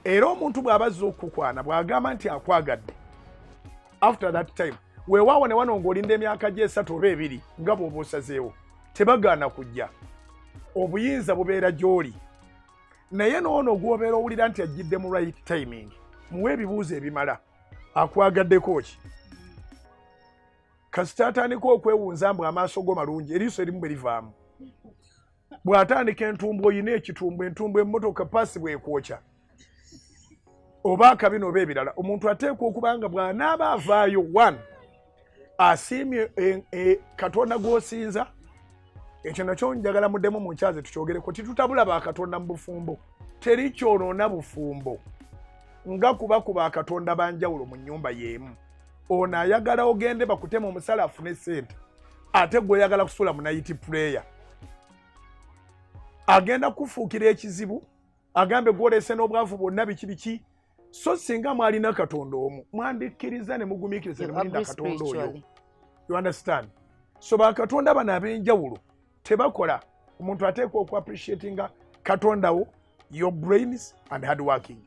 era omuntu bw'abazza okukwana bw'agamba nti akwagadde after that time weewaawo ne wano ng'olinda emyaka gye 3 oba 2 nga bw'oba osazeewo tebagaana kujja obuyinza bubeera gy'oli naye n'ono gw'obeera owulira nti ajjidde mu right timing muwe ebibuuzo ebimala akwagaddeko ki kasita atandika okwewunza mbu amaaso go malungi eriiso erimu bwe livaamu bw'atandika entumbu oyina ekitumbu entumbu emmotoka paasi bw'ekwokya oba akabino oba ebirala omuntu ateekwa okuba nga bw'anaaba avaayo 1 asiimye katonda gw'osinza ekyo nakyo njagala muddemu mu nkyaze tukyogereko titutabula bakatonda mu bufumbo teri kyonoona bufumbo nga kuba akatonda banjawulo mu nnyumba y'emu ono ayagala ogende bakutema omusala afune ssente ate gwe oyagala kusula mu night prayer agenda kufuukira ekizibu agambe gwolese n'obwavu bwonna biki so singa mwalina katonda omu mwandikkiriza ne mugumiikiriza ne mulinda katonda oyo you understand so bakatonda bano ab'enjawulo tebakola omuntu ateekwa oku appreciatinga katonda wo your brains and hard working